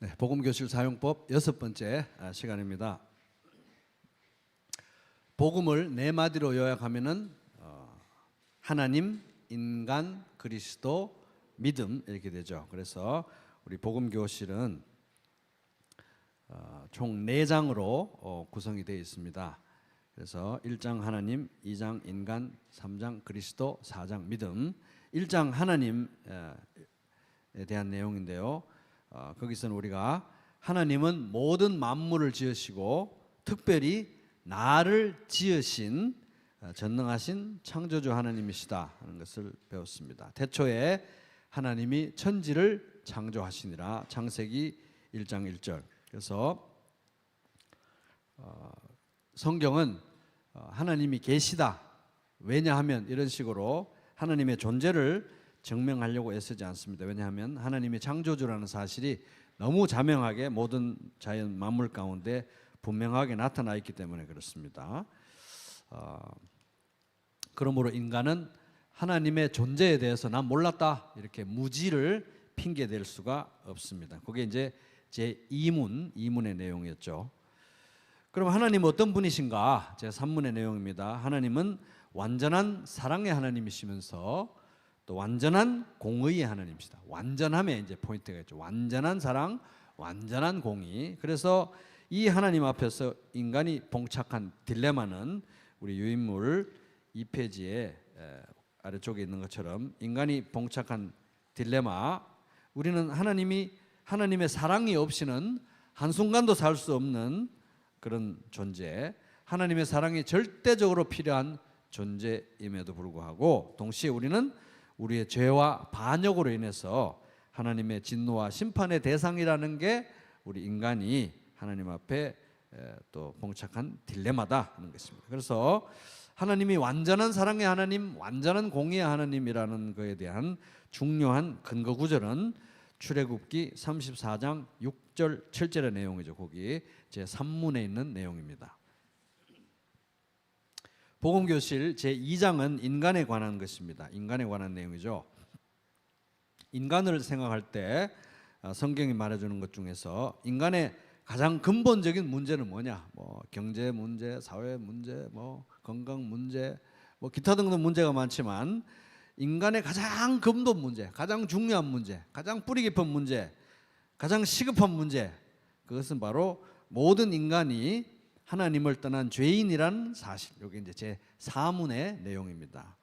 네, 복음교실 사용법 6번째 시간입니다. 복음을 네 마디로 요약하면은 하나님, 인간, 그리스도, 믿음 이렇게 되죠. 그래서 우리 복음교실은 총 4장으로 구성이 되어 있습니다. 그래서 1장 하나님, 2장 인간, 3장 그리스도, 4장 믿음. 1장 하나님에 대한 내용인데요. 거기서는 우리가 하나님은 모든 만물을 지으시고 특별히 나를 지으신 전능하신 창조주 하나님이시다 하는 것을 배웠습니다. 태초에 하나님이 천지를 창조하시니라. 창세기 1장 1절. 그래서 성경은 하나님이 계시다. 왜냐하면 이런 식으로 하나님의 존재를 증명하려고 애쓰지 않습니다. 왜냐하면 하나님이 창조주라는 사실이 너무 자명하게 모든 자연 만물 가운데 분명하게 나타나 있기 때문에 그렇습니다. 그러므로 인간은 하나님의 존재에 대해서 난 몰랐다 이렇게 무지를 핑계댈 수가 없습니다. 그게 이제 제 2문의 내용이었죠. 그럼 하나님은 어떤 분이신가? 제 3문의 내용입니다. 하나님은 완전한 사랑의 하나님이시면서 또 완전한 공의의 하나님이시다. 완전함에 이제 포인트가 있죠. 완전한 사랑, 완전한 공의. 그래서 이 하나님 앞에서 인간이 봉착한 딜레마는 우리 유인물 2페이지에 아래쪽에 있는 것처럼 인간이 봉착한 딜레마, 우리는 하나님의 사랑이 없이는 한순간도 살 수 없는 그런 존재, 하나님의 사랑이 절대적으로 필요한 존재임에도 불구하고 동시에 우리는 우리의 죄와 반역으로 인해서 하나님의 진노와 심판의 대상이라는 게 우리 인간이 하나님 앞에 또 봉착한 딜레마다 하는 것입니다. 그래서 하나님이 완전한 사랑의 하나님, 완전한 공의의 하나님이라는 것에 대한 중요한 근거 구절은 출애굽기 34장 6절 7절의 내용이죠. 거기 제 3문에 있는 내용입니다. 복음교실 제2장은 인간에 관한 것입니다. 인간에 관한 내용이죠. 인간을 생각할 때 성경이 말해주는 것 중에서 인간의 가장 근본적인 문제는 뭐냐? 뭐 경제 문제, 사회 문제, 뭐 건강 문제, 뭐 기타 등등 문제가 많지만 인간의 가장 근본 문제, 가장 중요한 문제, 가장 뿌리 깊은 문제, 가장 시급한 문제, 그것은 바로 모든 인간이 하나님을 떠난 죄인이라는 사실. 이게 이제 제 4문의 내용입니다.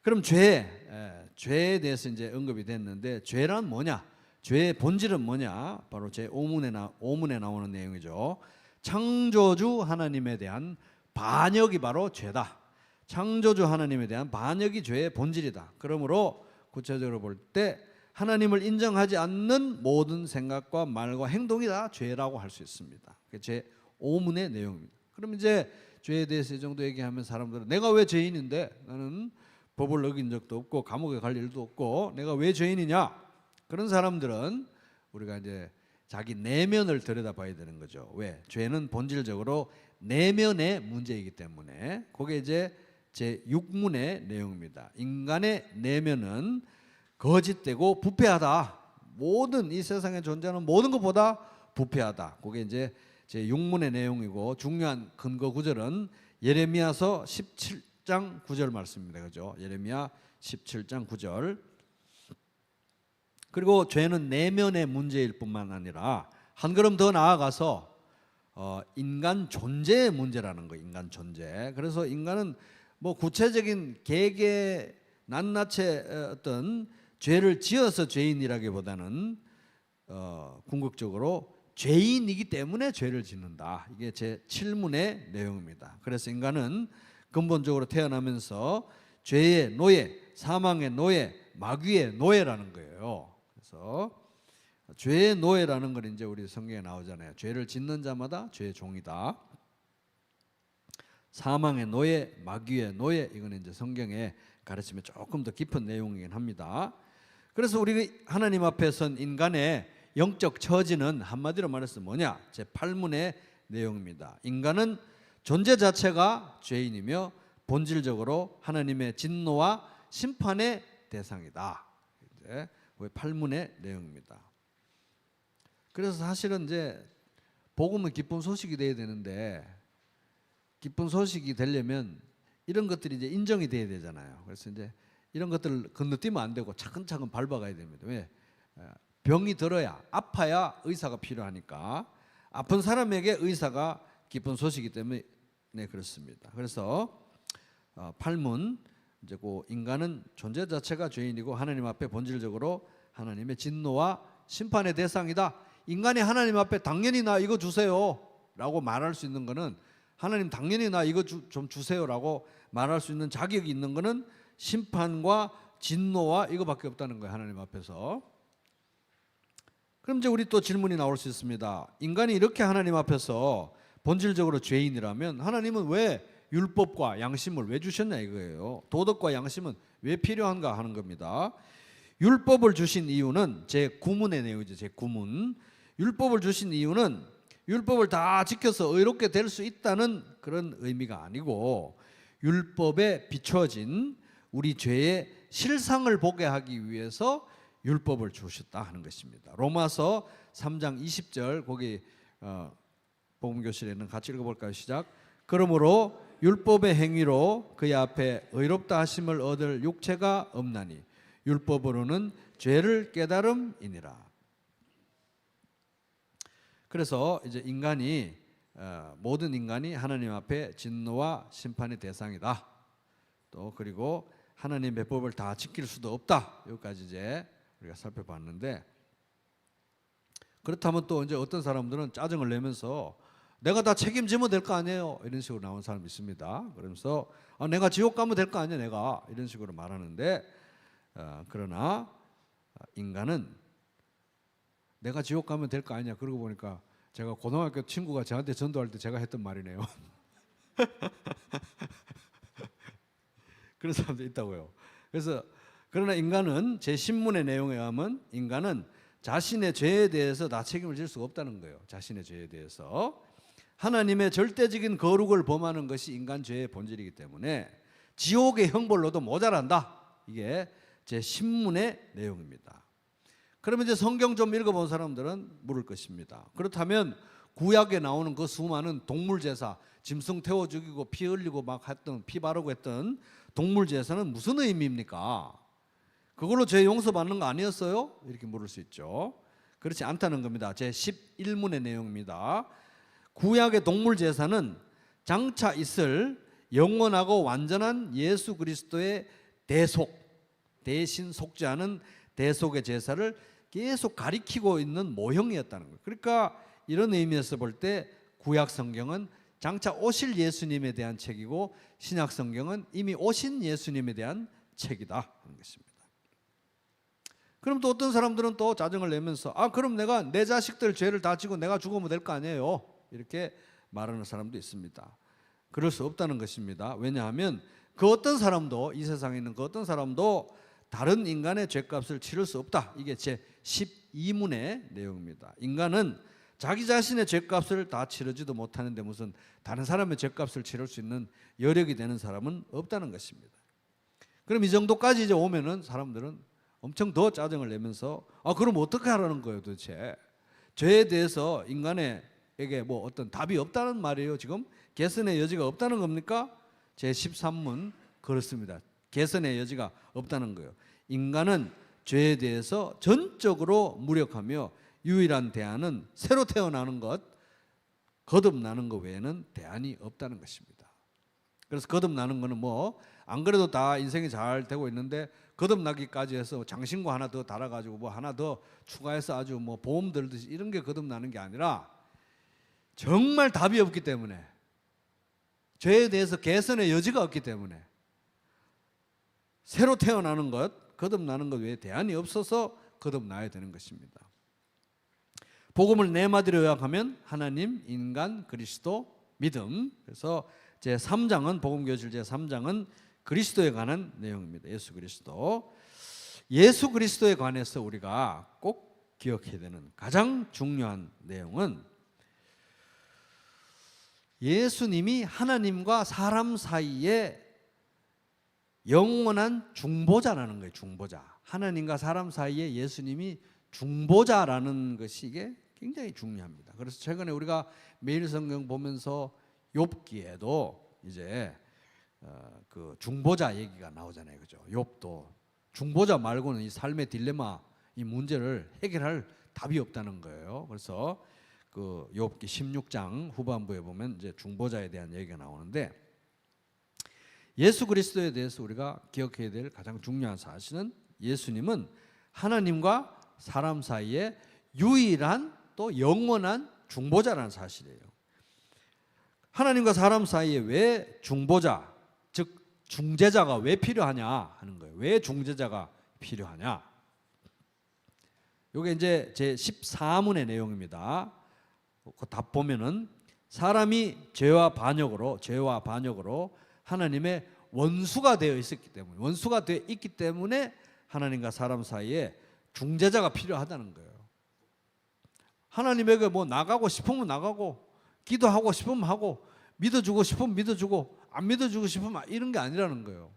그럼 죄에 대해서 이제 언급이 됐는데 죄란 뭐냐? 죄의 본질은 뭐냐? 바로 제 5문에 나오는 내용이죠. 창조주 하나님에 대한 반역이 바로 죄다. 창조주 하나님에 대한 반역이 죄의 본질이다. 그러므로 구체적으로 볼 때 하나님을 인정하지 않는 모든 생각과 말과 행동이 다 죄라고 할 수 있습니다. 제 5문의 내용입니다. 그럼 이제 죄에 대해서 이 정도 얘기하면 사람들은 내가 왜 죄인인데 나는 법을 어긴 적도 없고 감옥에 갈 일도 없고 내가 왜 죄인이냐? 그런 사람들은 우리가 이제 자기 내면을 들여다봐야 되는 거죠. 왜? 죄는 본질적으로 내면의 문제이기 때문에 그게 이제 제 6문의 내용입니다. 인간의 내면은 거짓되고 부패하다. 모든 이 세상에 존재하는 모든 것보다 부패하다. 그게 이제 제 6문의 내용이고 중요한 근거 구절은 예레미야서 17장 9절 말씀입니다. 그죠? 예레미야 17장 9절. 그리고 죄는 내면의 문제일 뿐만 아니라 한 걸음 더 나아가서 인간 존재의 문제라는 거, 인간 존재. 그래서 인간은 뭐 구체적인 개개 낱낱의 어떤 죄를 지어서 죄인이라기보다는 궁극적으로 죄인이기 때문에 죄를 짓는다. 이게 제 7문의 내용입니다. 그래서 인간은 근본적으로 태어나면서 죄의 노예, 사망의 노예, 마귀의 노예라는 거예요. 그래서 죄의 노예라는 건 이제 우리 성경에 나오잖아요. 죄를 짓는 자마다 죄의 종이다. 사망의 노예, 마귀의 노예, 이건 이제 성경에 가르치면 조금 더 깊은 내용이긴 합니다. 그래서 우리 하나님 앞에 선 인간의 영적 처지는 한마디로 말해서 뭐냐? 제 8문의 내용입니다. 인간은 존재 자체가 죄인이며 본질적으로 하나님의 진노와 심판의 대상이다. 이제 8문의 내용입니다. 그래서 사실은 이제 복음은 기쁜 소식이 돼야 되는데 기쁜 소식이 되려면 이런 것들이 이제 인정이 돼야 되잖아요. 그래서 이제 이런 것들을 건너뛰면 안 되고 차근차근 밟아가야 됩니다. 왜? 병이 들어야 아파야 의사가 필요하니까 아픈 사람에게 의사가 기쁜 소식이기 때문에 그렇습니다. 그래서 8문 이제 그 인간은 존재 자체가 죄인이고 하나님 앞에 본질적으로 하나님의 진노와 심판의 대상이다. 인간이 하나님 앞에 당연히 나 이거 주세요라고 말할 수 있는 거는 하나님 당연히 나 이거 좀 주세요라고 말할 수 있는 자격이 있는 거는 심판과 진노와 이거밖에 없다는 거예요. 하나님 앞에서. 그럼 이제 우리 또 질문이 나올 수 있습니다. 인간이 이렇게 하나님 앞에서 본질적으로 죄인이라면 하나님은 왜 율법과 양심을 왜 주셨냐 이거예요. 도덕과 양심은 왜 필요한가 하는 겁니다. 율법을 주신 이유는 제9문의 내용이죠. 제9문. 율법을 주신 이유는 율법을 다 지켜서 의롭게 될 수 있다는 그런 의미가 아니고 율법에 비춰진 우리 죄의 실상을 보게 하기 위해서 율법을 주셨다 하는 것입니다. 로마서 3장 20절 거기 복음교실에는 같이 읽어볼까요? 시작. 그러므로 율법의 행위로 그의 앞에 의롭다 하심을 얻을 육체가 없나니 율법으로는 죄를 깨달음이니라. 그래서 이제 모든 인간이 하나님 앞에 진노와 심판의 대상이다. 또 그리고 하나님의 법을 다 지킬 수도 없다. 여기까지 이제 우리가 살펴봤는데 그렇다면 또 이제 어떤 사람들은 짜증을 내면서 내가 다 책임지면 될 거 아니에요. 이런 식으로 나온 사람이 있습니다. 그러면서 내가 지옥 가면 될 거 아니야 내가 이런 식으로 말하는데 그러나 인간은 내가 지옥 가면 될 거 아니냐. 그러고 보니까 제가 고등학교 친구가 저한테 전도할 때 제가 했던 말이네요. 그런 사람도 있다고요. 그래서 그러나 인간은 제 신문의 내용에 의하면 인간은 자신의 죄에 대해서 다 책임을 질 수가 없다는 거예요. 자신의 죄에 대해서 하나님의 절대적인 거룩을 범하는 것이 인간 죄의 본질이기 때문에 지옥의 형벌로도 모자란다. 이게 제 신문의 내용입니다. 그러면 이제 성경 좀 읽어본 사람들은 물을 것입니다. 그렇다면 구약에 나오는 그 수많은 동물 제사, 짐승 태워 죽이고 피 흘리고 막 했던 피 바르고 했던 동물 제사는 무슨 의미입니까? 그걸로 죄 용서받는 거 아니었어요? 이렇게 물을 수 있죠. 그렇지 않다는 겁니다. 제 11문의 내용입니다. 구약의 동물 제사는 장차 있을 영원하고 완전한 예수 그리스도의 대신 속죄하는 대속의 제사를 계속 가리키고 있는 모형이었다는 거예요. 그러니까 이런 의미에서 볼 때 구약 성경은 장차 오실 예수님에 대한 책이고 신약 성경은 이미 오신 예수님에 대한 책이다 하는 것입니다. 그럼 또 어떤 사람들은 또 짜증을 내면서 그럼 내가 내 자식들 죄를 다 지고 내가 죽으면 될 거 아니에요. 이렇게 말하는 사람도 있습니다. 그럴 수 없다는 것입니다. 왜냐하면 그 어떤 사람도 이 세상에 있는 그 어떤 사람도 다른 인간의 죄값을 치를 수 없다. 이게 제 12문의 내용입니다. 인간은 자기 자신의 죄값을 다 치르지도 못하는데 무슨 다른 사람의 죄값을 치를 수 있는 여력이 되는 사람은 없다는 것입니다. 그럼 이 정도까지 이제 오면은 사람들은 엄청 더 짜증을 내면서 그럼 어떻게 하라는 거예요 도대체? 죄에 대해서 인간에게 뭐 어떤 답이 없다는 말이에요. 지금 개선의 여지가 없다는 겁니까? 제 13문 그렇습니다. 개선의 여지가 없다는 거예요. 인간은 죄에 대해서 전적으로 무력하며 유일한 대안은 새로 태어나는 것, 거듭나는 것 외에는 대안이 없다는 것입니다. 그래서 거듭나는 거는 뭐 안 그래도 다 인생이 잘 되고 있는데 거듭나기까지 해서 장신구 하나 더 달아가지고 뭐 하나 더 추가해서 아주 뭐 보험 들듯이 이런 게 거듭나는 게 아니라 정말 답이 없기 때문에 죄에 대해서 개선의 여지가 없기 때문에 새로 태어나는 것, 거듭나는 것 외에 대안이 없어서 거듭나야 되는 것입니다. 복음을 네 마디로 요약하면 하나님, 인간, 그리스도, 믿음. 그래서 제 3장은 복음교실 제 3장은 그리스도에 관한 내용입니다. 예수 그리스도. 예수 그리스도에 관해서 우리가 꼭 기억해야 되는 가장 중요한 내용은 예수님이 하나님과 사람 사이에 영원한 중보자라는 거예요. 중보자. 하나님과 사람 사이에 예수님이 중보자라는 것이 이게 굉장히 중요합니다. 그래서 최근에 우리가 매일 성경 보면서 욥기에도 이제 그 중보자 얘기가 나오잖아요, 그죠? 욥도 중보자 말고는 이 삶의 딜레마, 이 문제를 해결할 답이 없다는 거예요. 그래서 그 욥기 16장 후반부에 보면 이제 중보자에 대한 얘기가 나오는데, 예수 그리스도에 대해서 우리가 기억해야 될 가장 중요한 사실은 예수님은 하나님과 사람 사이에 유일한 또 영원한 중보자라는 사실이에요. 하나님과 사람 사이에 왜 중보자, 즉 중재자가 왜 필요하냐 하는 거예요. 왜 중재자가 필요하냐? 이게 이제 제 14문의 내용입니다. 그 답 보면은 사람이 죄와 반역으로 하나님의 원수가 되어 있었기 때문에, 원수가 되어 있기 때문에 하나님과 사람 사이에 중재자가 필요하다는 거예요. 하나님에게 뭐 나가고 싶으면 나가고, 기도하고 싶으면 하고, 믿어주고 싶으면 믿어주고, 안 믿어주고 싶으면 이런 게 아니라는 거예요.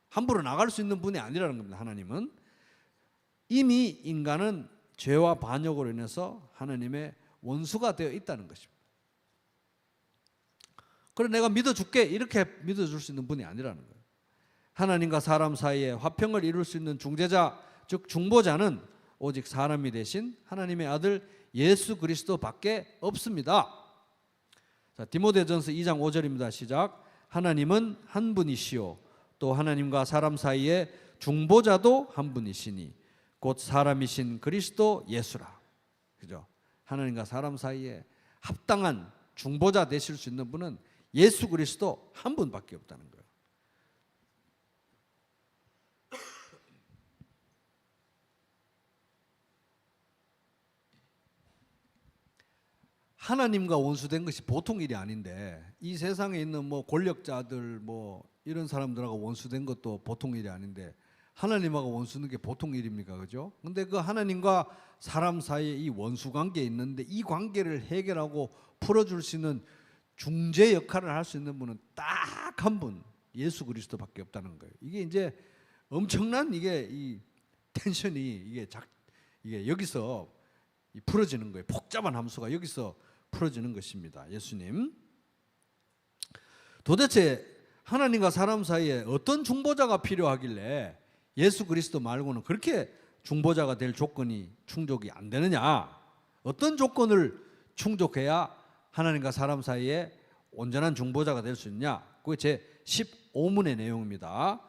함부로 나갈 수 있는 분이 아니라는 겁니다. 하나님은 이미 인간은 죄와 반역으로 인해서 하나님의 원수가 되어 있다는 것입니다. 그래 내가 믿어줄게 이렇게 믿어줄 수 있는 분이 아니라는 거예요. 하나님과 사람 사이에 화평을 이룰 수 있는 중재자, 즉 중보자는 오직 사람이 되신 하나님의 아들 예수 그리스도밖에 없습니다. 자, 디모데전서 2장 5절입니다. 시작. 하나님은 한 분이시요 또 하나님과 사람 사이에 중보자도 한 분이시니 곧 사람이신 그리스도 예수라. 그죠? 하나님과 사람 사이에 합당한 중보자 되실 수 있는 분은 예수 그리스도 한 분밖에 없다는 거예요. 하나님과 원수된 것이 보통 일이 아닌데, 이 세상에 있는 뭐 권력자들 뭐 이런 사람들하고 원수된 것도 보통 일이 아닌데 하나님하고 원수는 게 보통 일입니까? 그죠? 근데 그 하나님과 사람 사이에 이 원수 관계에 있는데 이 관계를 해결하고 풀어줄 수 있는 중재 역할을 할 수 있는 분은 딱 한 분, 예수 그리스도밖에 없다는 거예요. 이게 이제 엄청난 이게 이 텐션이 이게 여기서 풀어지는 거예요. 복잡한 함수가 여기서 풀어지는 것입니다. 예수님. 도대체 하나님과 사람 사이에 어떤 중보자가 필요하길래 예수 그리스도 말고는 그렇게 중보자가 될 조건이 충족이 안 되느냐? 어떤 조건을 충족해야 하나님과 사람 사이에 온전한 중보자가 될 수 있냐? 그게 제 15문의 내용입니다.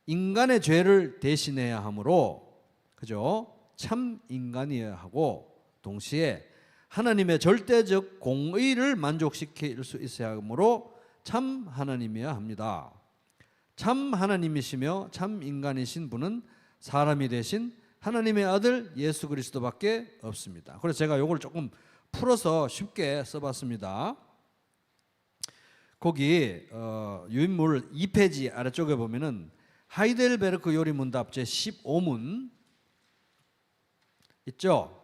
인간의 죄를 대신해야 하므로, 그죠? 참 인간이어야 하고 동시에 하나님의 절대적 공의를 만족시킬 수 있어야 하므로 참 하나님이어야 합니다. 참 하나님이시며 참 인간이신 분은 사람이 되신 하나님의 아들 예수 그리스도밖에 없습니다. 그래서 제가 이걸 조금 풀어서 쉽게 써봤습니다. 거기 유인물 2페이지 아래쪽에 보면은 하이델베르크 요리문답 제 15문 있죠?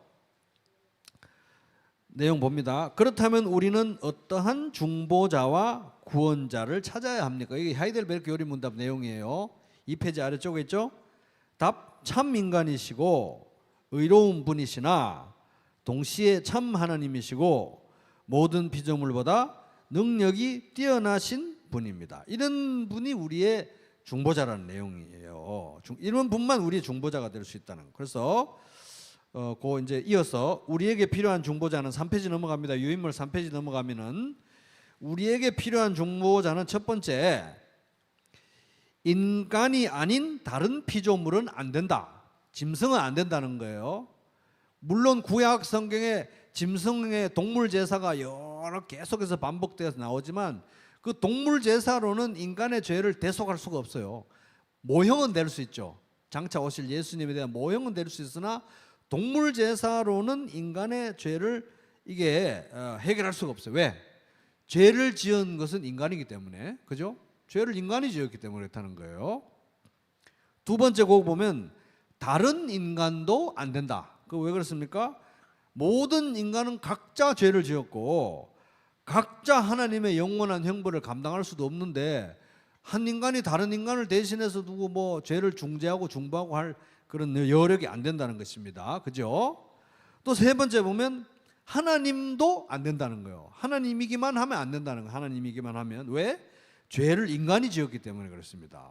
내용 봅니다. 그렇다면 우리는 어떠한 중보자와 구원자를 찾아야 합니까? 이게 하이델베르크 요리문답 내용이에요. 2페이지 아래쪽에 있죠? 답, 참 인간이시고 의로운 분이시나 동시에 참 하나님이시고 모든 피조물보다 능력이 뛰어나신 분입니다. 이런 분이 우리의 중보자라는 내용이에요. 이런 분만 우리의 중보자가 될 수 있다는 거. 그래서 그 이제 이어서 우리에게 필요한 중보자는 3페이지 넘어갑니다. 유인물 3페이지 넘어가면은 우리에게 필요한 중보자는 첫 번째, 인간이 아닌 다른 피조물은 안 된다. 짐승은 안 된다는 거예요. 물론 구약 성경에 짐승의 동물 제사가 여러 계속해서 반복되어서 나오지만 그 동물 제사로는 인간의 죄를 대속할 수가 없어요. 모형은 될 수 있죠. 장차 오실 예수님에 대한 모형은 될 수 있으나 동물 제사로는 인간의 죄를 이게 해결할 수가 없어요. 왜? 죄를 지은 것은 인간이기 때문에, 그죠? 죄를 인간이 지었기 때문에 그렇다는 거예요. 두 번째 거 보면 다른 인간도 안 된다. 그 왜 그렇습니까? 모든 인간은 각자 죄를 지었고 각자 하나님의 영원한 형벌을 감당할 수도 없는데 한 인간이 다른 인간을 대신해서 두고 뭐 죄를 중재하고 중보하고 할 그런 여력이 안 된다는 것입니다. 그죠? 또 세 번째 보면 하나님도 안 된다는 거예요. 하나님이기만 하면 안 된다는 거예요. 하나님이기만 하면. 왜? 죄를 인간이 지었기 때문에 그렇습니다.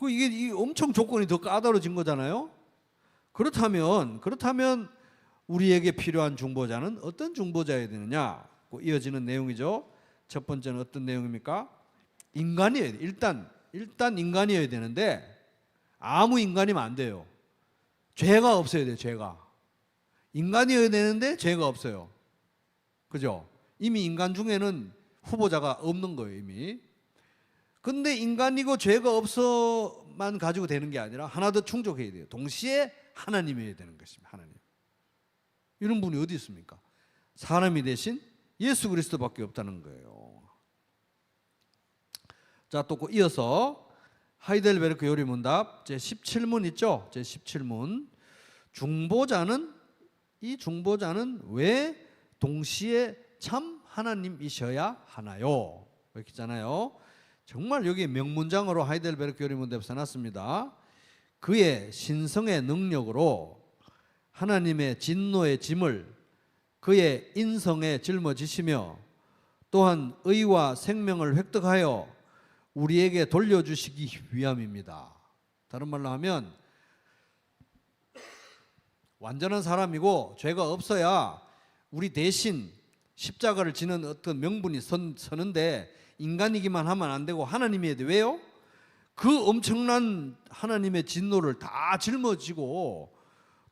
이게 엄청 조건이 더 까다로워진 거잖아요. 그렇다면 우리에게 필요한 중보자는 어떤 중보자여야 되느냐? 이어지는 내용이죠. 첫 번째는 어떤 내용입니까? 인간이어야 돼. 일단 인간이어야 되는데 아무 인간이면 안 돼요. 죄가 없어야 돼요. 죄가. 인간이어야 되는데 죄가 없어요. 그죠? 이미 인간 중에는 후보자가 없는 거예요. 이미. 근데 인간이고 죄가 없어만 가지고 되는 게 아니라 하나 더 충족해야 돼요. 동시에 하나님이어야 되는 것입니다. 하나님. 이런 분이 어디 있습니까? 사람이 대신 예수 그리스도밖에 없다는 거예요. 자, 또 이어서 하이델베르크 요리문답 제17문 있죠? 제17문. 중보자는 왜 동시에 참 하나님이셔야 하나요? 이렇게 있잖아요. 정말 여기 명문장으로 하이델베르크 요리문답에 써놨습니다. 그의 신성의 능력으로 하나님의 진노의 짐을 그의 인성에 짊어지시며 또한 의와 생명을 획득하여 우리에게 돌려주시기 위함입니다. 다른 말로 하면 완전한 사람이고 죄가 없어야 우리 대신 십자가를 지는 어떤 명분이 서는데 인간이기만 하면 안 되고 하나님이어야 돼. 왜요? 그 엄청난 하나님의 진노를 다 짊어지고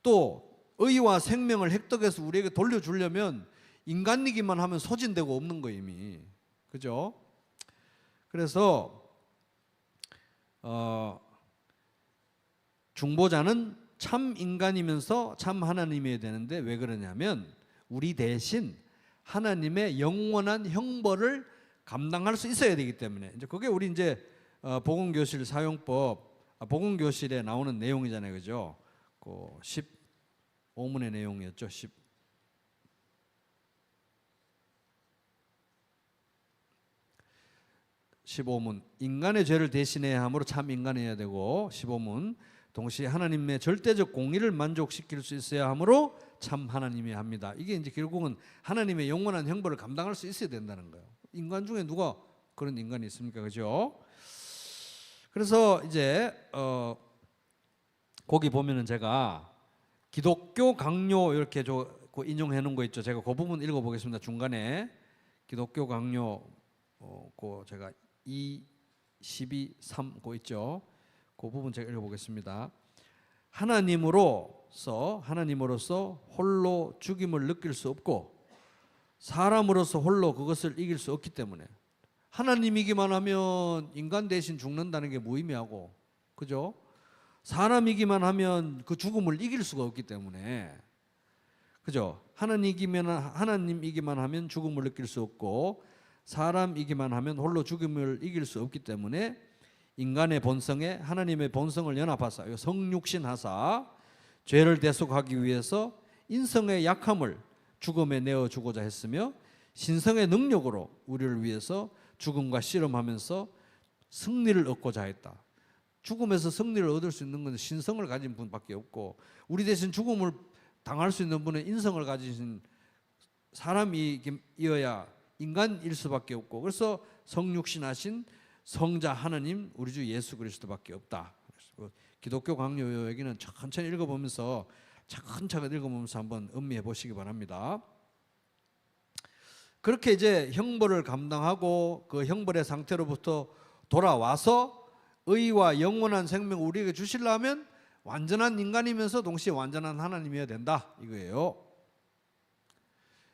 또 의와 생명을 획득해서 우리에게 돌려주려면 인간이기만 하면 소진되고 없는 거 이미. 그죠? 그래서 중보자는 참 인간이면서 참 하나님이어야 되는데 왜 그러냐면 우리 대신 하나님의 영원한 형벌을 감당할 수 있어야 되기 때문에. 이제 그게 우리 이제 복음교실 사용법, 복음교실에 나오는 내용이잖아요. 그죠? 그 15문의 내용이었죠. 15문. 인간의 죄를 대신해야 하므로 참 인간이어야 되고 15문. 동시에 하나님의 절대적 공의를 만족시킬 수 있어야 하므로 참 하나님이어야 합니다. 이게 이제 결국은 하나님의 영원한 형벌을 감당할 수 있어야 된다는 거예요. 인간 중에 누가 그런 인간이 있습니까? 그죠? 그래서 이제 거기 보면은 제가 기독교 강요 이렇게 인용해 놓은 거 있죠. 제가 그 부분 읽어 보겠습니다. 중간에 기독교 강요 제가 2, 12, 3 있죠. 그 부분 제가 읽어 보겠습니다. 하나님으로서 홀로 죽임을 느낄 수 없고 사람으로서 홀로 그것을 이길 수 없기 때문에 하나님이기만 하면 인간 대신 죽는다는 게 무의미하고, 그죠? 사람이기만 하면 그 죽음을 이길 수가 없기 때문에, 그죠? 하나님이기만 하면 죽음을 느낄 수 없고 사람이기만 하면 홀로 죽음을 이길 수 없기 때문에 인간의 본성에 하나님의 본성을 연합하사 성육신하사 죄를 대속하기 위해서 인성의 약함을 죽음에 내어주고자 했으며 신성의 능력으로 우리를 위해서 죽음과 씨름하면서 승리를 얻고자 했다. 죽음에서 승리를 얻을 수 있는 건 신성을 가진 분밖에 없고 우리 대신 죽음을 당할 수 있는 분은 인성을 가지신 사람이어야 인간일 수밖에 없고 그래서 성육신하신 성자 하나님 우리 주 예수 그리스도밖에 없다. 기독교 강요 얘기는 천천히 읽어보면서 차근차근 읽어보면서 한번 음미해 보시기 바랍니다. 그렇게 이제 형벌을 감당하고 그 형벌의 상태로부터 돌아와서 의와 영원한 생명 우리에게 주시려면 완전한 인간이면서 동시에 완전한 하나님이어야 된다 이거예요.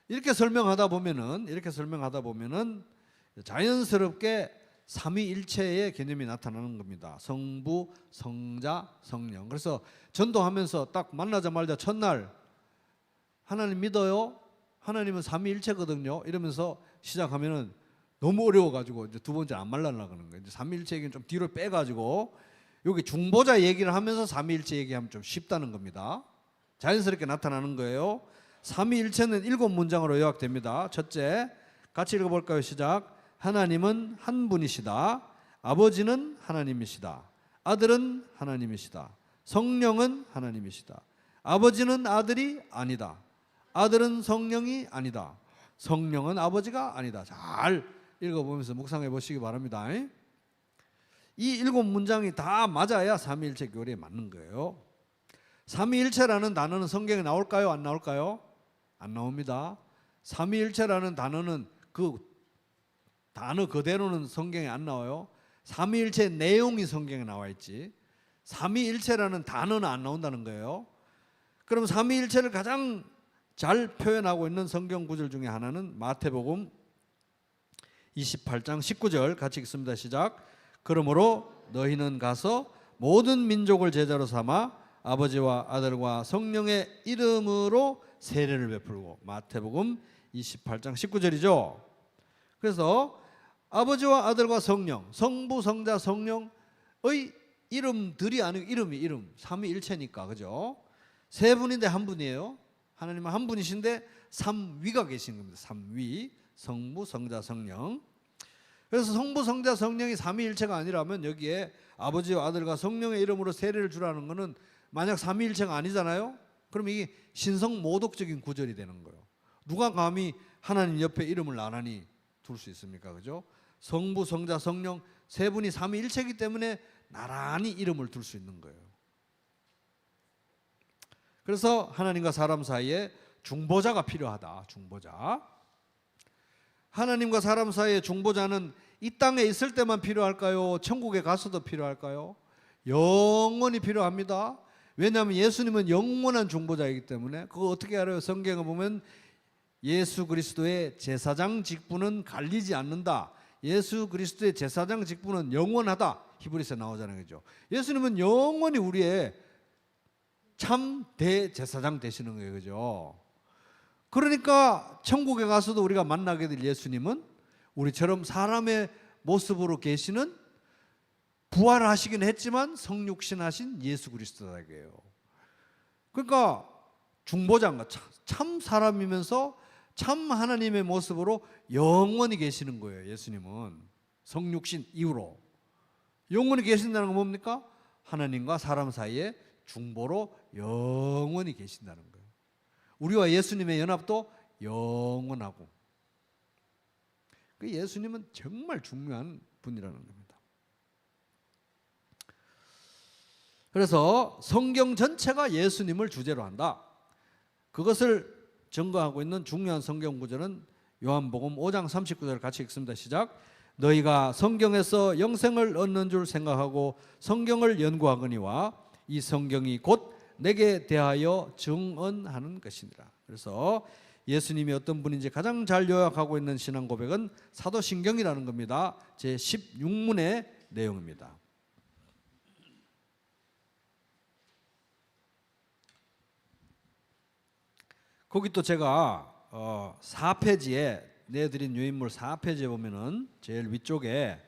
이렇게 설명하다 보면은 자연스럽게 삼위일체의 개념이 나타나는 겁니다. 성부, 성자, 성령. 그래서 전도하면서 딱 만나자마자 첫날 하나님 믿어요? 하나님은 삼위일체거든요. 이러면서 시작하면은 너무 어려워가지고 이제 두 번째 안 말라려고 하는 거예요. 이제 삼위일체 얘기는 좀 뒤로 빼가지고 여기 중보자 얘기를 하면서 삼위일체 얘기하면 좀 쉽다는 겁니다. 자연스럽게 나타나는 거예요. 삼위일체는 7문장으로 요약됩니다. 첫째, 같이 읽어볼까요? 시작. 하나님은 한 분이시다. 아버지는 하나님이시다. 아들은 하나님이시다. 성령은 하나님이시다. 아버지는 아들이 아니다. 아들은 성령이 아니다. 성령은 아버지가 아니다. 잘 읽어보면서 묵상해 보시기 바랍니다. 이 7문장이 다 맞아야 삼위일체 교리에 맞는 거예요. 삼위일체라는 단어는 성경에 나올까요? 안 나올까요? 안 나옵니다. 삼위일체라는 단어는 그 단어 그대로는 성경에 안 나와요. 삼위일체 내용이 성경에 나와 있지 삼위일체라는 단어는 안 나온다는 거예요. 그럼 삼위일체를 가장 잘 표현하고 있는 성경 구절 중에 하나는 마태복음 28장 19절 같이 읽습니다. 시작. 그러므로 너희는 가서 모든 민족을 제자로 삼아 아버지와 아들과 성령의 이름으로 세례를 베풀고. 마태복음 28장 19절이죠. 그래서 아버지와 아들과 성령, 성부, 성자, 성령의 이름들이 아니고 이름 삼위일체니까, 그죠? 세 분인데 한 분이에요. 하나님은 한 분이신데 삼위가 계신 겁니다. 삼위, 성부, 성자, 성령. 그래서 성부, 성자, 성령이 삼위일체가 아니라면 여기에 아버지와 아들과 성령의 이름으로 세례를 주라는 것은 만약 삼위일체가 아니잖아요. 그럼 이게 신성모독적인 구절이 되는 거예요. 누가 감히 하나님 옆에 이름을 나란히 둘 수 있습니까? 그죠? 성부, 성자, 성령 세 분이 삼위일체이기 때문에 나란히 이름을 둘 수 있는 거예요. 그래서 하나님과 사람 사이에 중보자가 필요하다. 중보자. 하나님과 사람 사이의 중보자는 이 땅에 있을 때만 필요할까요? 천국에 가서도 필요할까요? 영원히 필요합니다. 왜냐하면 예수님은 영원한 중보자이기 때문에. 그거 어떻게 알아요? 성경에 보면 예수 그리스도의 제사장 직분은 갈리지 않는다. 예수 그리스도의 제사장 직분은 영원하다. 히브리서에 나오잖아요. 그죠? 예수님은 영원히 우리의 참 대제사장 되시는 거예요. 그죠? 그러니까 천국에 가서도 우리가 만나게 될 예수님은 우리처럼 사람의 모습으로 계시는 부활하시긴 했지만 성육신하신 예수 그리스도다 이거예요. 그러니까 중보자인가 참 사람이면서 참 하나님의 모습으로 영원히 계시는 거예요. 예수님은 성육신 이후로 영원히 계신다는 건 뭡니까? 하나님과 사람 사이에 중보로 영원히 계신다는 거예요. 우리와 예수님의 연합도 영원하고. 그 예수님은 정말 중요한 분이라는 겁니다. 그래서 성경 전체가 예수님을 주제로 한다. 그것을 증거하고 있는 중요한 성경 구절은 요한복음 5장 39절 같이 읽습니다. 시작. 너희가 성경에서 영생을 얻는 줄 생각하고 성경을 연구하거니와 이 성경이 곧 내게 대하여 증언하는 것이니라. 그래서 예수님이 어떤 분인지 가장 잘 요약하고 있는 신앙 고백은 사도신경이라는 겁니다. 제 16문의 내용입니다. 거기 또 제가 4페이지에 내드린 유인물 4페이지에 보면은 제일 위쪽에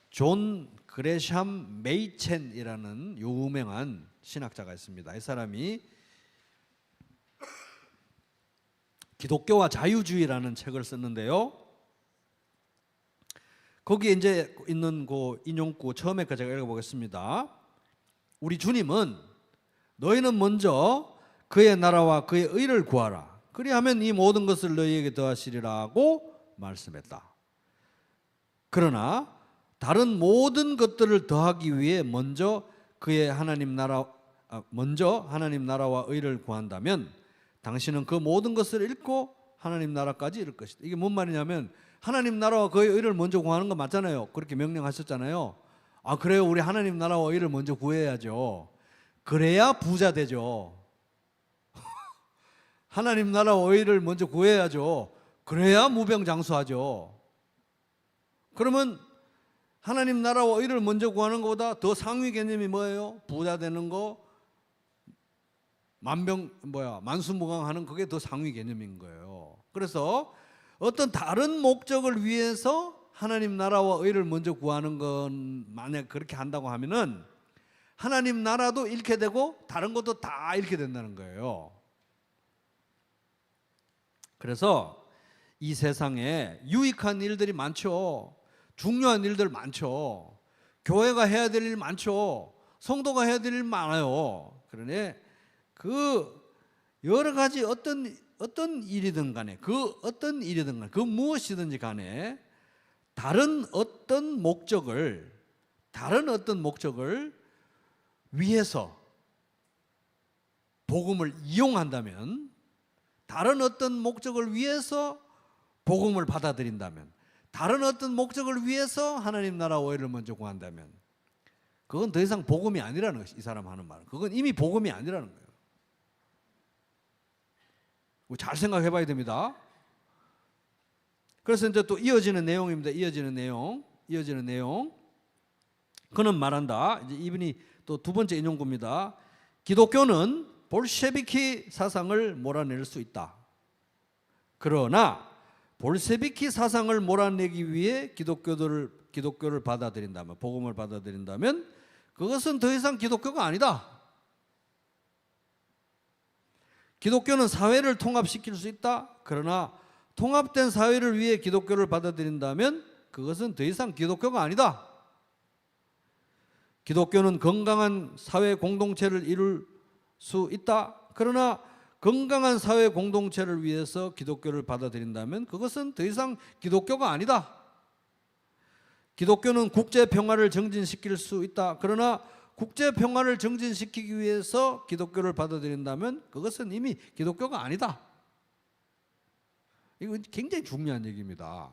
존 그레샴 메이첸이라는 유명한 신학자가 있습니다. 이 사람이 기독교와 자유주의라는 책을 썼는데요. 거기에 이제 있는 그 인용구 처음에 거 제가 읽어보겠습니다. 우리 주님은 너희는 먼저 그의 나라와 그의 의를 구하라. 그리하면 이 모든 것을 너희에게 더하시리라고 말씀했다. 그러나 다른 모든 것들을 더하기 위해 먼저 하나님 나라와 의를 구한다면 당신은 그 모든 것을 잃고 하나님 나라까지 이룰 것이다. 이게 뭔 말이냐면 하나님 나라와 그의 의를 먼저 구하는 거 맞잖아요. 그렇게 명령하셨잖아요. 아 그래요? 우리 하나님 나라와 의를 먼저 구해야죠. 그래야 부자 되죠. 하나님 나라와 의를 먼저 구해야죠. 그래야 무병장수하죠. 그러면 하나님 나라와 의를 먼저 구하는 것보다 더 상위 개념이 뭐예요? 부자 되는 거, 만수무강하는 그게 더 상위 개념인 거예요. 그래서 어떤 다른 목적을 위해서 하나님 나라와 의를 먼저 구하는 건 만약 그렇게 한다고 하면은 하나님 나라도 잃게 되고 다른 것도 다 잃게 된다는 거예요. 그래서 이 세상에 유익한 일들이 많죠. 중요한 일들 많죠. 교회가 해야 될 일 많죠. 성도가 해야 될 일 많아요. 그러니 그 여러 가지 어떤 어떤 일이든 간에 그 어떤 일이든 간에 그 무엇이든지 간에 다른 어떤 목적을 위해서 복음을 이용한다면, 다른 어떤 목적을 위해서 복음을 받아들인다면, 다른 어떤 목적을 위해서 하나님 나라 오해를 먼저 구한다면, 그건 더 이상 복음이 아니라는 것이, 이 사람 하는 말은 그건 이미 복음이 아니라는 거예요. 잘 생각해 봐야 됩니다. 그래서 이제 또 이어지는 내용입니다. 이어지는 내용. 그는 말한다. 이제 이분이 또 두 번째 인용구입니다. 기독교는 볼셰비키 사상을 몰아낼 수 있다. 그러나 볼셰비키 사상을 몰아내기 위해 기독교를 받아들인다면, 복음을 받아들인다면 그것은 더 이상 기독교가 아니다. 기독교는 사회를 통합시킬 수 있다. 그러나 통합된 사회를 위해 기독교를 받아들인다면 그것은 더 이상 기독교가 아니다. 기독교는 건강한 사회 공동체를 이룰 수 있다. 그러나 건강한 사회 공동체를 위해서 기독교를 받아들인다면 그것은 더 이상 기독교가 아니다. 기독교는 국제 평화를 정진시킬 수 있다. 그러나 국제 평화를 정진시키기 위해서 기독교를 받아들인다면 그것은 이미 기독교가 아니다. 이거 굉장히 중요한 얘기입니다.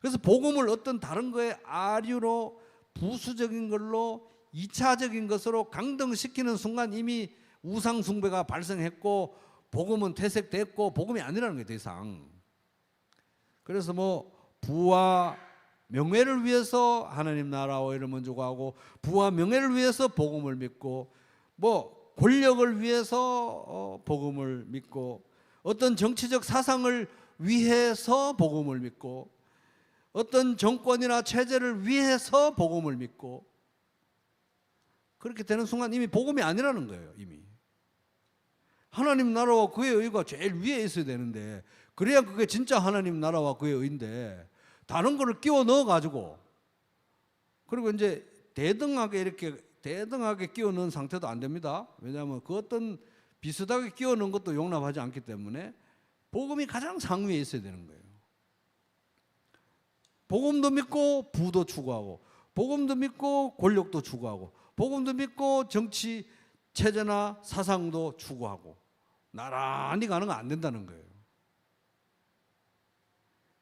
그래서 복음을 어떤 다른 거에 아류로, 부수적인 걸로, 2차적인 것으로 강등시키는 순간 이미 우상 숭배가 발생했고 복음은 퇴색됐고 복음이 아니라는 거예요, 더 이상. 그래서 뭐 부와 명예를 위해서 하나님 나라 오해를 먼저 구하고, 부와 명예를 위해서 복음을 믿고, 뭐 권력을 위해서 복음을 믿고, 어떤 정치적 사상을 위해서 복음을 믿고, 어떤 정권이나 체제를 위해서 복음을 믿고, 그렇게 되는 순간 이미 복음이 아니라는 거예요. 이미 하나님 나라와 그의 의가 제일 위에 있어야 되는데, 그래야 그게 진짜 하나님 나라와 그의 의인데 다른 거를 끼워 넣어 가지고, 그리고 이제 대등하게 끼워 넣은 상태도 안 됩니다. 왜냐하면 그 어떤 비슷하게 끼워 넣은 것도 용납하지 않기 때문에 복음이 가장 상위에 있어야 되는 거예요. 복음도 믿고 부도 추구하고, 복음도 믿고 권력도 추구하고, 복음도 믿고 정치 체제나 사상도 추구하고, 나란히 가는 건 안 된다는 거예요.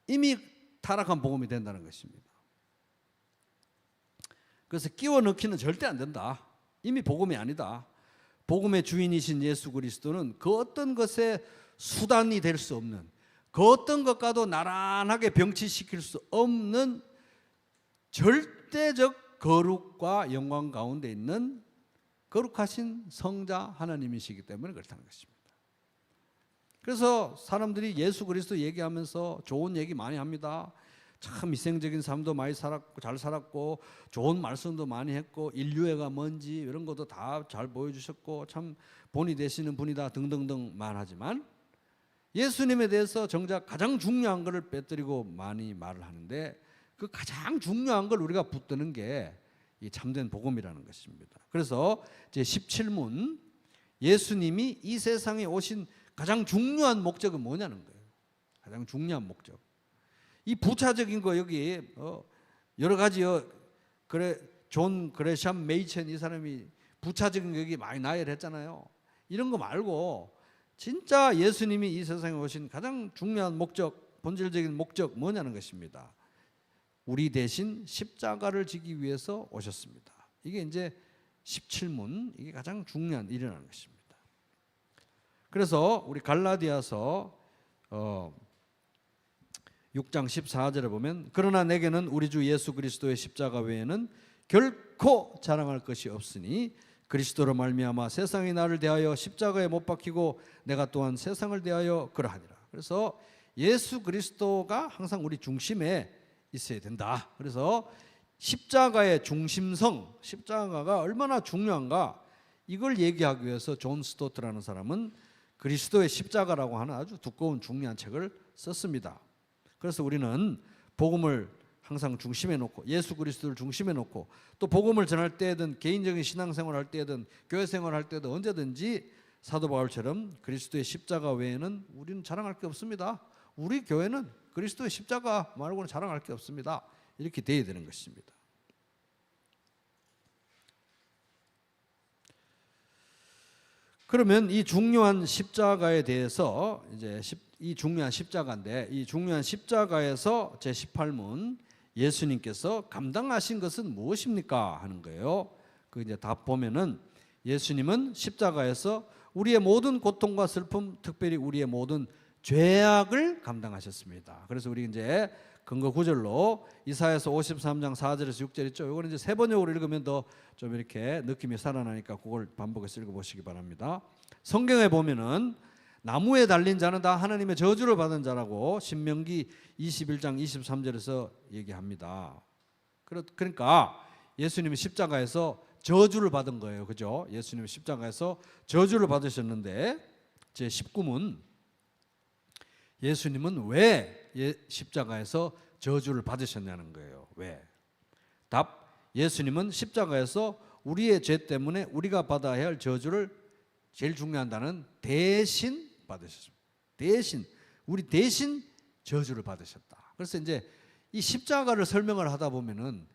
이미 타락한 복음이 된다는 것입니다. 그래서 끼워 넣기는 절대 안 된다. 이미 복음이 아니다. 복음의 주인이신 예수 그리스도는 그 어떤 것의 수단이 될 수 없는, 그 어떤 것과도 나란하게 병치시킬 수 없는 절대적 거룩과 영광 가운데 있는 거룩하신 성자 하나님이시기 때문에 그렇다는 것입니다. 그래서 사람들이 예수 그리스도 얘기하면서 좋은 얘기 많이 합니다. 참 희생적인 삶도 많이 살았고, 잘 살았고, 좋은 말씀도 많이 했고, 인류애가 뭔지 이런 것도 다 잘 보여주셨고, 참 본이 되시는 분이다 등등등 말하지만, 예수님에 대해서 정작 가장 중요한 것을 빼뜨리고 많이 말을 하는데, 그 가장 중요한 걸 우리가 붙드는 게 이 참된 복음이라는 것입니다. 그래서 제 17문, 예수님이 이 세상에 오신 가장 중요한 목적은 뭐냐는 거예요. 가장 중요한 목적. 이 부차적인 거 여기 여러 가지 그래 존 그레샴 메이첸 이 사람이 부차적인 거 여기 많이 나열했잖아요. 이런 거 말고 진짜 예수님이 이 세상에 오신 가장 중요한 목적, 본질적인 목적 뭐냐는 것입니다. 우리 대신 십자가를 지기 위해서 오셨습니다. 이게 이제 17문, 이게 가장 중요한 일이라는 것입니다. 그래서 우리 갈라디아서 6장 14절에 보면, 그러나 내게는 우리 주 예수 그리스도의 십자가 외에는 결코 자랑할 것이 없으니 그리스도로 말미암아 세상이 나를 대하여 십자가에 못 박히고 내가 또한 세상을 대하여 그러하니라. 그래서 예수 그리스도가 항상 우리 중심에 있어야 된다. 그래서 십자가의 중심성, 십자가가 얼마나 중요한가, 이걸 얘기하기 위해서 존 스토트라는 사람은 그리스도의 십자가라고 하는 아주 두꺼운 중요한 책을 썼습니다. 그래서 우리는 복음을 항상 중심에 놓고, 예수 그리스도를 중심에 놓고, 또 복음을 전할 때든 개인적인 신앙생활 할 때든 교회 생활 할 때든 언제든지 사도 바울처럼 그리스도의 십자가 외에는 우리는 자랑할 게 없습니다. 우리 교회는 그리스도의 십자가 말고는 자랑할 게 없습니다. 이렇게 돼야 되는 것입니다. 그러면 이 중요한 십자가에 대해서 이제 이 중요한 십자가인데, 이 중요한 십자가에서 제 18문 예수님께서 감당하신 것은 무엇입니까 하는 거예요. 그 이제 답 보면은 예수님은 십자가에서 우리의 모든 고통과 슬픔, 특별히 우리의 모든 죄악을 감당하셨습니다. 그래서 우리 이제 근거 구절로 이사야서 53장 4절에서 6절 있죠. 이거는 이제 세 번역으로 읽으면 더 좀 이렇게 느낌이 살아나니까 그걸 반복해서 읽어보시기 바랍니다. 성경에 보면은 나무에 달린 자는 다 하나님의 저주를 받은 자라고 신명기 21장 23절에서 얘기합니다. 그러니까 예수님이 십자가에서 저주를 받은 거예요. 그죠? 예수님이 십자가에서 저주를 받으셨는데 제 19문 예수님은 왜 십자가에서 저주를 받으셨냐는 거예요. 왜? 답, 예수님은 십자가에서 우리의 죄 때문에 우리가 받아야 할 저주를 제일 중요한 단어는 대신 받으셨습니다. 우리 대신 저주를 받으셨다. 그래서 이제 이 십자가를 설명을 하다 보면은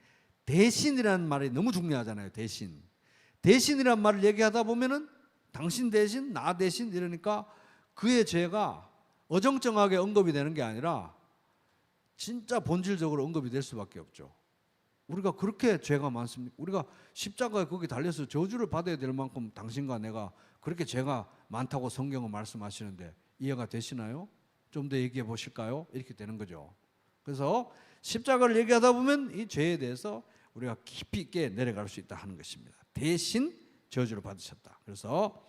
대신이라는 말이 너무 중요하잖아요. 대신이라는 말을 얘기하다 보면은 당신 대신, 나 대신 이러니까 그의 죄가 어정쩡하게 언급이 되는 게 아니라 진짜 본질적으로 언급이 될 수밖에 없죠. 우리가 그렇게 죄가 많습니까? 우리가 십자가에 거기 달려서 저주를 받아야 될 만큼 당신과 내가 그렇게 죄가 많다고 성경은 말씀하시는데 이해가 되시나요? 좀 더 얘기해 보실까요? 이렇게 되는 거죠. 그래서 십자가를 얘기하다 보면 이 죄에 대해서 우리가 깊이 있게 내려갈 수 있다 하는 것입니다. 대신 저주를 받으셨다. 그래서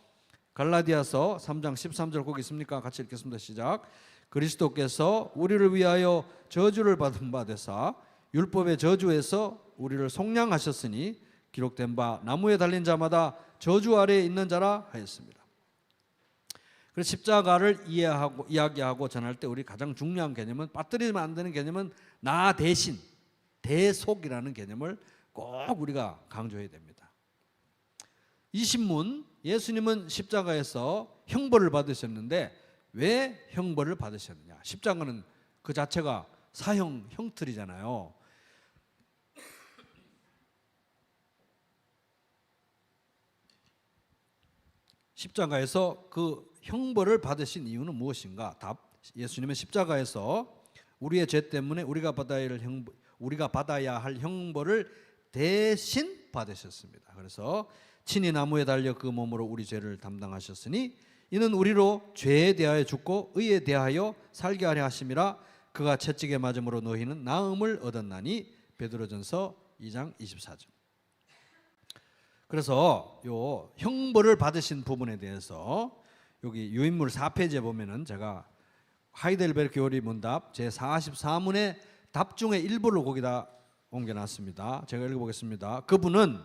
갈라디아서 3장 13절 거기 있습니까? 같이 읽겠습니다. 시작. 그리스도께서 우리를 위하여 저주를 받은 바 되사 율법의 저주에서 우리를 속량하셨으니 기록된 바 나무에 달린 자마다 저주 아래에 있는 자라 하였습니다. 그래서 십자가를 이야기하고 전할 때 우리 가장 중요한 개념은 빠뜨리면 안 되는 개념은 나 대신 대속이라는 개념을 꼭 우리가 강조해야 됩니다. 20문 예수님은 십자가에서 형벌을 받으셨는데 왜 형벌을 받으셨느냐? 십자가는 그 자체가 사형 형틀이잖아요. 십자가에서 그 형벌을 받으신 이유는 무엇인가? 답. 예수님은 십자가에서 우리의 죄 때문에 우리가 받아야 할 형벌을 대신 받으셨습니다. 그래서 친히 나무에 달려 그 몸으로 우리 죄를 담당하셨으니 이는 우리로 죄에 대하여 죽고 의에 대하여 살게 하려 하심이라. 그가 채찍에 맞음으로 너희는 나음을 얻었나니. 베드로전서 2장 24절. 그래서 요 형벌을 받으신 부분에 대해서 여기 유인물 4페이지에 보면은 제가 하이델베르크 요리 문답 제 44문의 답 중에 일부를 거기다 옮겨놨습니다. 제가 읽어보겠습니다. 그분은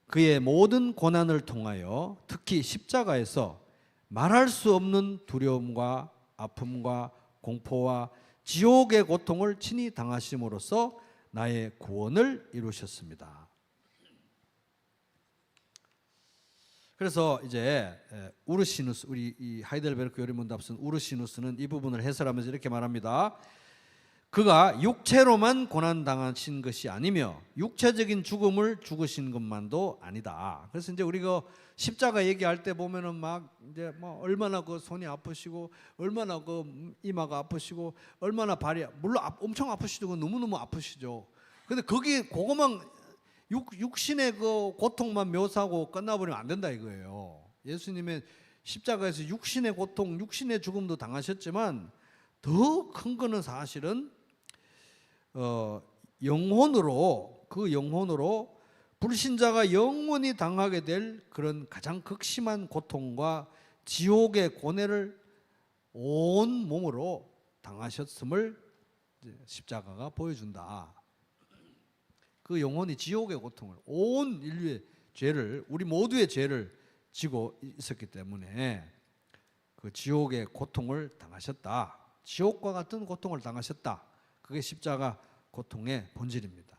그의 모든 고난을 통하여 특히 십자가에서 말할 수 없는 두려움과 아픔과 공포와 지옥의 고통을 친히 당하심으로써 나의 구원을 이루셨습니다. 그래서 이제 우르시누스, 우리 이 하이델베르크 요리문답슨 우르시누스는 이 부분을 해설하면서 이렇게 말합니다. 그가 육체로만 고난 당하신 것이 아니며 육체적인 죽음을 죽으신 것만도 아니다. 그래서 이제 우리가 십자가 얘기할 때 보면은 막 이제 뭐 얼마나 그 손이 아프시고 얼마나 그 이마가 아프시고 얼마나 발이 물론 엄청 아프시고 너무너무 아프시죠. 근데 거기 그거만 육신의 그 고통만 묘사하고 끝나버리면 안 된다 이거예요. 예수님의 십자가에서 육신의 고통, 육신의 죽음도 당하셨지만 더 큰 거는 사실은 영혼으로 그 영혼으로 불신자가 영원히 당하게 될 그런 가장 극심한 고통과 지옥의 고뇌를 온 몸으로 당하셨음을 십자가가 보여준다. 그 영혼이 지옥의 고통을 온 인류의 죄를 우리 모두의 죄를 지고 있었기 때문에 그 지옥의 고통을 당하셨다. 지옥과 같은 고통을 당하셨다. 그게 십자가 고통의 본질입니다.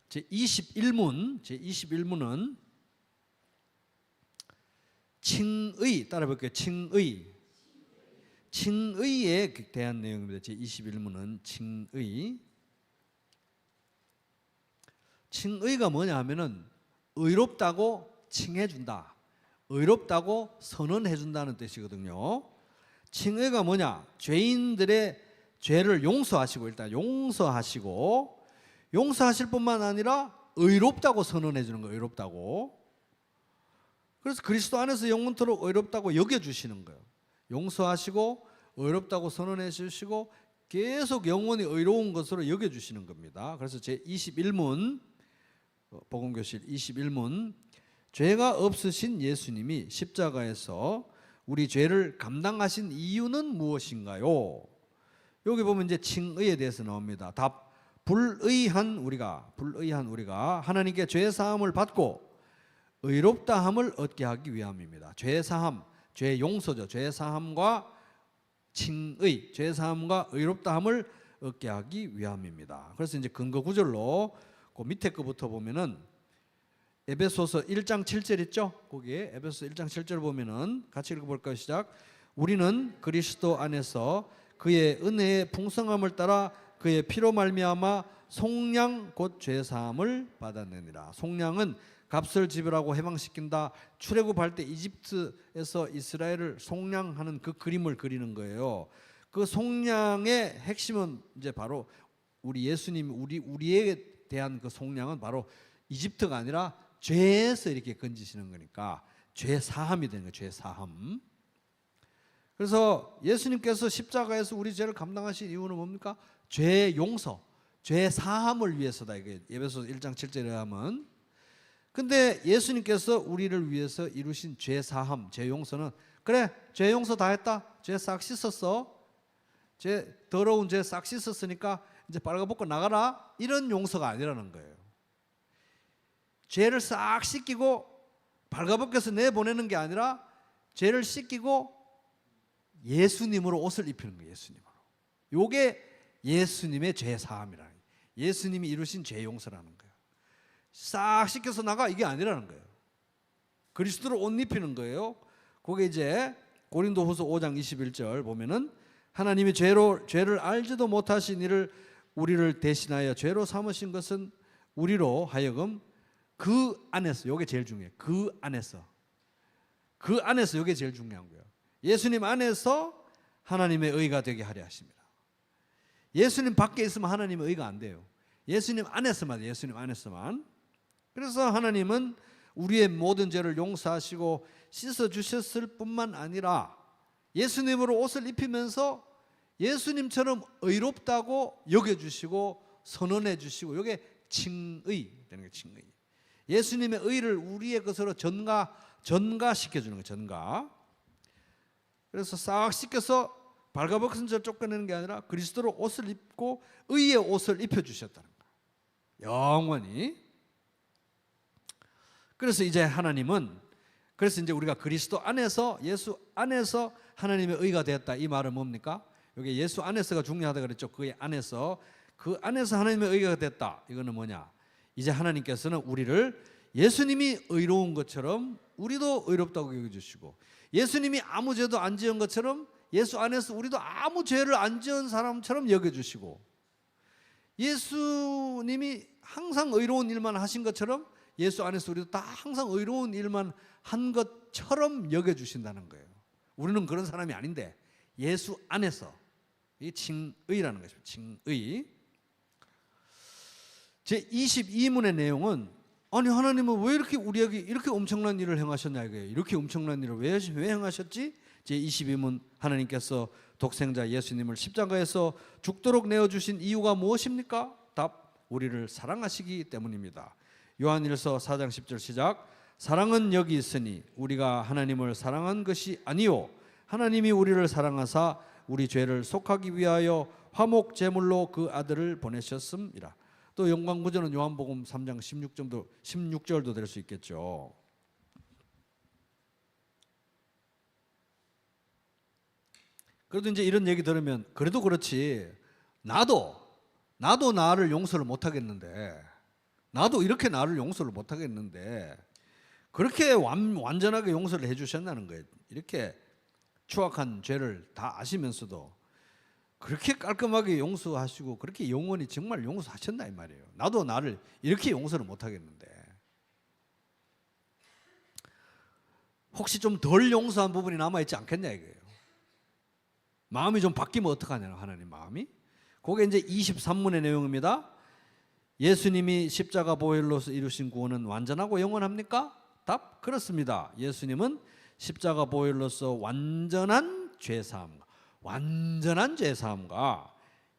제 21문은 칭의 따라 볼게요. 칭의에 대한 내용입니다. 제 21문은 칭의. 칭의가 뭐냐 하면은 의롭다고 칭해준다, 의롭다고 선언해준다는 뜻이거든요. 칭의가 뭐냐? 죄인들의 죄를 용서하시고, 일단 용서하시고, 용서하실 뿐만 아니라 의롭다고 선언해주는 거예요. 의롭다고. 그래서 그리스도 안에서 영원토록 의롭다고 여겨주시는 거예요. 용서하시고 의롭다고 선언해 주시고 계속 영원히 의로운 것으로 여겨주시는 겁니다. 그래서 제 21문, 복음교실 21문, 죄가 없으신 예수님이 십자가에서 우리 죄를 감당하신 이유는 무엇인가요? 여기 보면 이제 칭의에 대해서 나옵니다. 답: 불의한 우리가 하나님께 죄 사함을 받고 의롭다함을 얻게 하기 위함입니다. 죄 사함, 죄 용서죠. 죄 사함과 칭의, 죄 사함과 의롭다함을 얻게 하기 위함입니다. 그래서 이제 근거 구절로 그 밑에 거부터 보면은 에베소서 1장 7절 있죠? 거기에 에베소서 1장 7절 보면은 같이 읽어볼까요? 시작. 우리는 그리스도 안에서 그의 은혜의 풍성함을 따라 그의 피로 말미암아 속량 곧 죄 사함을 받았느니라. 속량은 값을 지불하고 해방시킨다. 출애굽할 때 이집트에서 이스라엘을 속량하는 그 그림을 그리는 거예요. 그 속량의 핵심은 이제 바로 우리 예수님, 우리에 대한 그 속량은 바로 이집트가 아니라 죄에서 이렇게 건지시는 거니까 죄 사함이 되는 거예요. 죄 사함. 그래서 예수님께서 십자가에서 우리 죄를 감당하신 이유는 뭡니까? 죄 용서, 죄 사함을 위해서다. 이게 에베소서 1장 7절에 하면. 근데 예수님께서 우리를 위해서 이루신 죄 사함, 죄 용서는, 그래 죄 용서 다 했다, 죄 싹 씻었어, 죄 더러운 죄 싹 씻었으니까 이제 빨가벗고 나가라, 이런 용서가 아니라는 거예요. 죄를 싹 씻기고 발가벗겨서 내보내는 게 아니라 죄를 씻기고 예수님으로 옷을 입히는 거예요. 예수님으로. 요게 예수님의 죄 사함이라는 거예요. 예수님이 이루신 죄 용서라는 거예요. 싹 씻겨서 나가, 이게 아니라는 거예요. 그리스도로 옷 입히는 거예요. 그게 이제 고린도후서 5장 21절 보면은 하나님이 죄를 알지도 못하신 이를 우리를 대신하여 죄로 삼으신 것은 우리로 하여금 그 안에서, 이게 제일 중요해요. 그 안에서 이게 제일 중요한 거예요. 예수님 안에서 하나님의 의가 되게 하려 하십니다. 예수님 밖에 있으면 하나님의 의가 안 돼요. 예수님 안에서만, 예수님 안에서만. 그래서 하나님은 우리의 모든 죄를 용서하시고 씻어주셨을 뿐만 아니라 예수님으로 옷을 입히면서 예수님처럼 의롭다고 여겨주시고 선언해 주시고, 이게 칭의 되는 거예요. 칭의. 예수님의 의를 우리의 것으로 전가시켜주는 거예요. 전가. 그래서 싹 씻겨서 발가벗은 죄를 쫓겨내는 게 아니라 그리스도로 옷을 입고 의의 옷을 입혀주셨다는 거예요. 영원히. 그래서 이제 하나님은, 그래서 이제 우리가 그리스도 안에서, 예수 안에서 하나님의 의가 되었다. 이 말은 뭡니까? 여기 예수 안에서가 중요하다 그랬죠. 그 안에서 하나님의 의가 됐다. 이거는 뭐냐? 이제 하나님께서는 우리를 예수님이 의로운 것처럼 우리도 의롭다고 여겨주시고, 예수님이 아무 죄도 안 지은 것처럼 예수 안에서 우리도 아무 죄를 안 지은 사람처럼 여겨주시고, 예수님이 항상 의로운 일만 하신 것처럼 예수 안에서 우리도 다 항상 의로운 일만 한 것처럼 여겨주신다는 거예요. 우리는 그런 사람이 아닌데 예수 안에서, 이 칭의라는 것입니다. 칭의. 제 22문의 내용은, 아니 하나님은 왜 이렇게 우리에게 이렇게 엄청난 일을 행하셨냐 이거예요. 이렇게 엄청난 일을 왜 행하셨지? 제 22문, 하나님께서 독생자 예수님을 십자가에서 죽도록 내어주신 이유가 무엇입니까? 답: 우리를 사랑하시기 때문입니다. 요한일서 4장 10절 시작. 사랑은 여기 있으니 우리가 하나님을 사랑한 것이 아니요 하나님이 우리를 사랑하사 우리 죄를 속하기 위하여 화목 제물로 그 아들을 보내셨음이라. 또 영광 구절은 요한복음 3장 16절도 될 수 있겠죠. 그래도 이제 이런 얘기 들으면, 그래도 그렇지, 나도 나를 용서를 못 하겠는데, 나도 이렇게 나를 용서를 못 하겠는데, 그렇게 완전하게 용서를 해주셨다는 거예요. 이렇게 추악한 죄를 다 아시면서도 그렇게 깔끔하게 용서하시고 그렇게 영원히 정말 용서하셨나 이 말이에요. 나도 나를 이렇게 용서를 못하겠는데 혹시 좀 덜 용서한 부분이 남아있지 않겠냐 이거예요. 마음이 좀 바뀌면 어떡하냐 하나님 마음이. 그게 이제 23문의 내용입니다. 예수님이 십자가 보혈로서 이루신 구원은 완전하고 영원합니까? 답 그렇습니다. 예수님은 십자가 보혈로서 완전한 죄사함과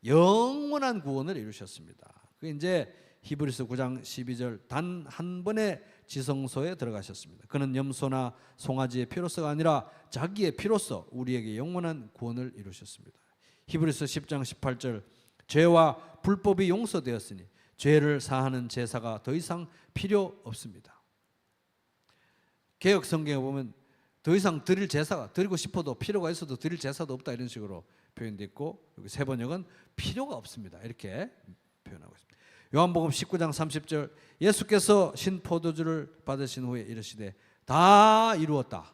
영원한 구원을 이루셨습니다. 그게 이제 히브리서 9장 12절 단 한 번의 지성소에 들어가셨습니다. 그는 염소나 송아지의 피로서가 아니라 자기의 피로서 우리에게 영원한 구원을 이루셨습니다. 히브리서 10장 18절 죄와 불법이 용서되었으니 죄를 사하는 제사가 더 이상 필요 없습니다. 개역 성경에 보면 더 이상 드릴 제사가 드리고 싶어도 필요가 있어도 드릴 제사도 없다 이런 식으로 표현되어 있고 여기 세 번역은 필요가 없습니다 이렇게 표현하고 있습니다. 요한복음 19장 30절 예수께서 신포도주를 받으신 후에 이르시되 다 이루었다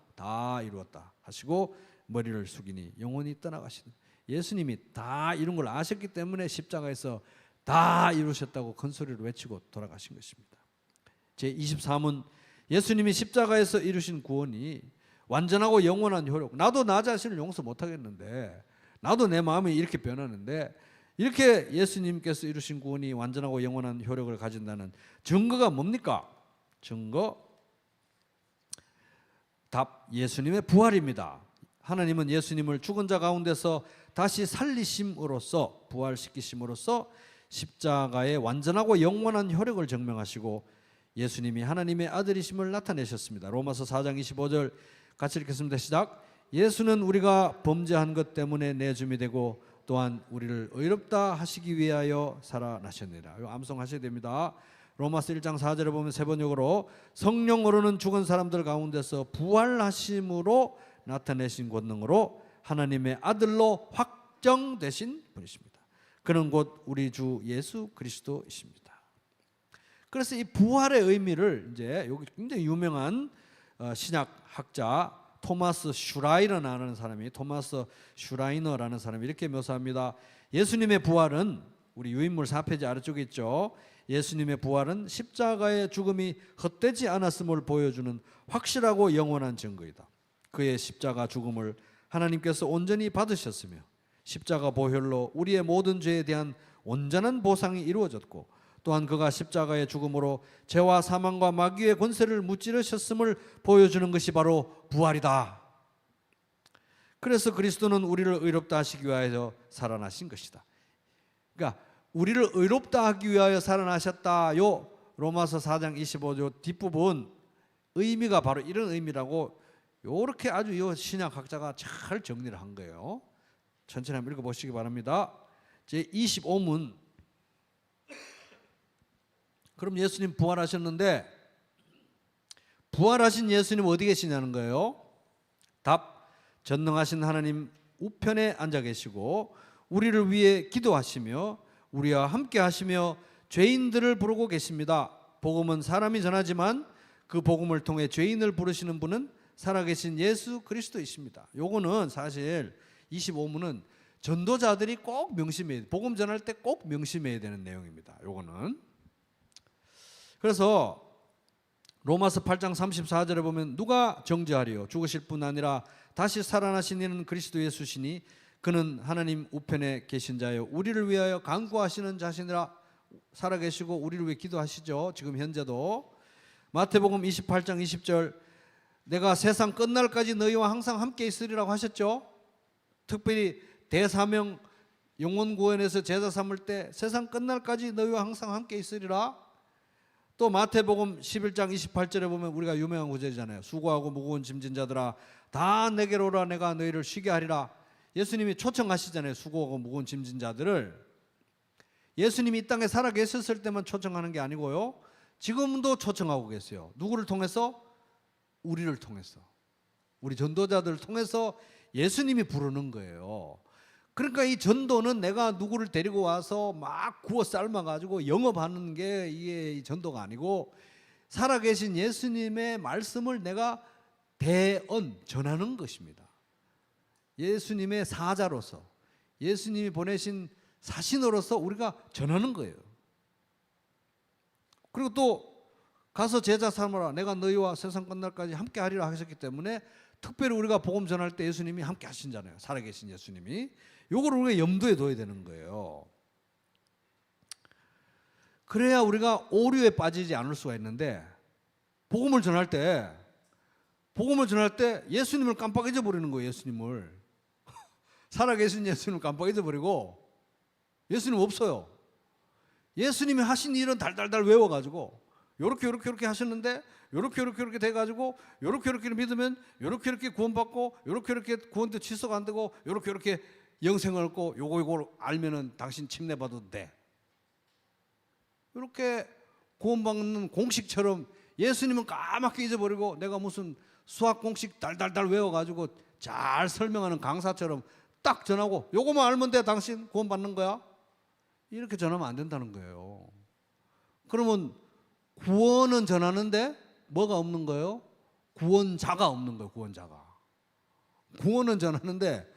하시고 머리를 숙이니 영원히 떠나가시는 예수님이 다 이룬 걸 아셨기 때문에 십자가에서 다 이루셨다고 큰 소리로 외치고 돌아가신 것입니다. 제23문 예수님이 십자가에서 이루신 구원이 완전하고 영원한 효력. 나도 나 자신을 용서 못하겠는데 나도 내 마음이 이렇게 변하는데 이렇게 예수님께서 이루신 구원이 완전하고 영원한 효력을 가진다는 증거가 뭡니까? 증거 답 예수님의 부활입니다. 하나님은 예수님을 죽은 자 가운데서 다시 살리심으로써 부활시키심으로써 십자가의 완전하고 영원한 효력을 증명하시고 예수님이 하나님의 아들이심을 나타내셨습니다. 로마서 4장 25절 같이 읽겠습니다. 시작. 예수는 우리가 범죄한 것 때문에 내줌이 되고 또한 우리를 의롭다 하시기 위하여 살아나셨느니라. 이거 암송하셔야 됩니다. 로마서 1장 4절에 보면 세 번역으로 성령으로는 죽은 사람들 가운데서 부활하심으로 나타내신 권능으로 하나님의 아들로 확정되신 분이십니다. 그는 곧 우리 주 예수 그리스도이십니다. 그래서 이 부활의 의미를 이제 여기 굉장히 유명한 신약학자 토마스 슈라이너라는 사람이 이렇게 묘사합니다. 예수님의 부활은 우리 유인물 4페이지 아래쪽에 있죠. 예수님의 부활은 십자가의 죽음이 헛되지 않았음을 보여주는 확실하고 영원한 증거이다. 그의 십자가 죽음을 하나님께서 온전히 받으셨으며 십자가 보혈로 우리의 모든 죄에 대한 온전한 보상이 이루어졌고 또한 그가 십자가의 죽음으로 죄와 사망과 마귀의 권세를 무찌르셨음을 보여주는 것이 바로 부활이다. 그래서 그리스도는 우리를 의롭다 하시기 위하여 살아나신 것이다. 그러니까 우리를 의롭다 하기 위하여 살아나셨다. 요 로마서 4장 25절 뒷부분 의미가 바로 이런 의미라고 요렇게 아주 요 신약학자가 잘 정리를 한 거예요. 천천히 한번 읽어보시기 바랍니다. 제 25문. 그럼 예수님 부활하셨는데 부활하신 예수님 어디 계시냐는 거예요. 답 전능하신 하나님 우편에 앉아 계시고 우리를 위해 기도하시며 우리와 함께 하시며 죄인들을 부르고 계십니다. 복음은 사람이 전하지만 그 복음을 통해 죄인을 부르시는 분은 살아계신 예수 그리스도이십니다. 요거는 사실 25문은 전도자들이 꼭 명심해야 복음 전할 때 꼭 명심해야 되는 내용입니다. 요거는 그래서 로마서 8장 34절에 보면 누가 정죄하리요 죽으실 뿐 아니라 다시 살아나신 이는 그리스도 예수시니 그는 하나님 우편에 계신 자요 우리를 위하여 간구하시는 자신이라 살아계시고 우리를 위해 기도하시죠. 지금 현재도. 마태복음 28장 20절 내가 세상 끝날까지 너희와 항상 함께 있으리라고 하셨죠. 특별히 대사명 영혼구원에서 제자 삼을 때 세상 끝날까지 너희와 항상 함께 있으리라. 또 마태복음 11장 28절에 보면 우리가 유명한 구절이잖아요. 수고하고 무거운 짐진 자들아 다 내게로 오라 내가 너희를 쉬게 하리라. 예수님이 초청하시잖아요. 수고하고 무거운 짐진 자들을. 예수님이 이 땅에 살아 계셨을 때만 초청하는 게 아니고요. 지금도 초청하고 계세요. 누구를 통해서? 우리를 통해서. 우리 전도자들을 통해서 예수님이 부르는 거예요. 그러니까 이 전도는 내가 누구를 데리고 와서 막 구워 삶아가지고 영업하는 게 이게 전도가 아니고 살아계신 예수님의 말씀을 내가 전하는 것입니다. 예수님의 사자로서, 예수님이 보내신 사신으로서 우리가 전하는 거예요. 그리고 또 가서 제자 삼으라, 내가 너희와 세상 끝날까지 함께 하리라 하셨기 때문에 특별히 우리가 복음 전할 때 예수님이 함께 하신잖아요. 살아계신 예수님이. 요걸 우리가 염두에 둬야 되는 거예요. 그래야 우리가 오류에 빠지지 않을 수가 있는데, 복음을 전할 때 예수님을 깜빡 잊어버리는 거예요. 예수님을. 살아계신 예수님을 깜빡 잊어버리고, 예수님 없어요. 예수님이 하신 일은 달달달 외워가지고, 요렇게 하셨는데, 요렇게 돼가지고, 요렇게 믿으면, 요렇게 구원받고, 요렇게 구원도 취소가 안 되고, 요렇게 영생을 얻고, 요걸 알면은 당신 침례받아도 돼. 이렇게 구원받는 공식처럼 예수님은 까맣게 잊어버리고, 내가 무슨 수학 공식 달달달 외워가지고 잘 설명하는 강사처럼 딱 전하고, 요거만 알면 돼, 당신 구원받는 거야. 이렇게 전하면 안 된다는 거예요. 그러면 구원은 전하는데 뭐가 없는 거예요? 구원자가 없는 거예요. 구원은 전하는데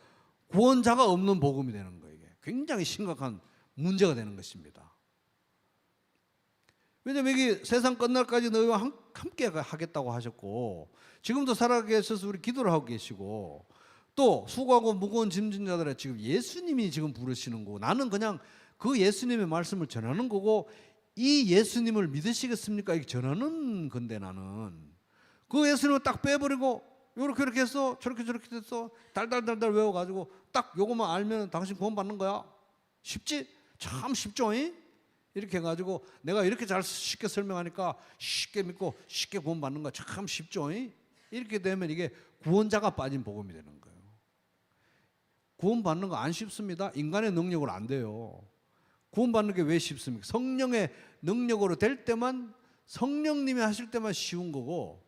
구원자가 없는 복음이 되는 거예요. 이게 굉장히 심각한 문제가 되는 것입니다. 왜냐하면 이게 세상 끝날까지 너희와 함께 하겠다고 하셨고, 지금도 살아계셔서 우리 기도를 하고 계시고, 또 수고하고 무거운 짐진 자들의 지금 예수님이 지금 부르시는 거고, 나는 그냥 그 예수님의 말씀을 전하는 거고, 이 예수님을 믿으시겠습니까? 이렇게 전하는 건데, 나는 그 예수님을 딱 빼버리고 요렇게 했어, 저렇게 됐어, 달달달달 외워가지고 딱 요것만 알면 당신 구원받는 거야. 쉽지? 참 쉽죠? 이렇게 해가지고 내가 이렇게 잘 쉽게 설명하니까 쉽게 믿고 쉽게 구원받는 거 참 쉽죠? 이렇게 되면 이게 구원자가 빠진 복음이 되는 거예요. 구원받는 거 안 쉽습니다. 인간의 능력으로 안 돼요. 구원받는 게 왜 쉽습니까? 성령의 능력으로 될 때만, 성령님이 하실 때만 쉬운 거고,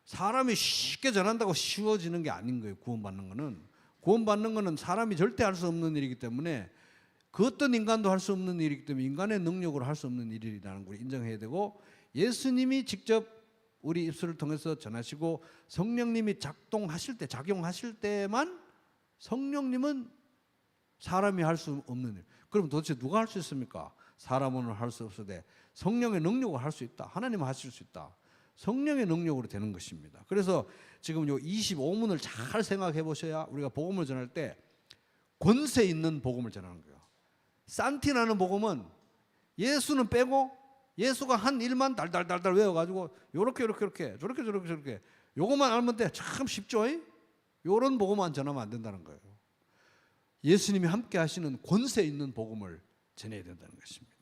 사람이 쉽게 전한다고 쉬워지는 게 아닌 거예요. 구원받는 거는 사람이 절대 할 수 없는 일이기 때문에, 그 어떤 인간도 할 수 없는 일이기 때문에 인간의 능력으로 할 수 없는 일이라는 걸 인정해야 되고, 예수님이 직접 우리 입술을 통해서 전하시고, 성령님이 작용하실 때만, 성령님은 사람이 할 수 없는 일. 그럼 도대체 누가 할 수 있습니까? 사람은 할 수 없어도 성령의 능력으로 할 수 있다. 하나님은 하실 수 있다. 성령의 능력으로 되는 것입니다. 그래서 지금 요 25문을 잘 생각해 보셔야 우리가 복음을 전할 때 권세 있는 복음을 전하는 거예요. 산티나는 복음은 예수는 빼고 예수가 한 일만 달달달달 외워가지고 요렇게 저렇게 요것만 알면 돼. 참 쉽죠? 요런 복음만 전하면 안 된다는 거예요. 예수님이 함께 하시는 권세 있는 복음을 전해야 된다는 것입니다.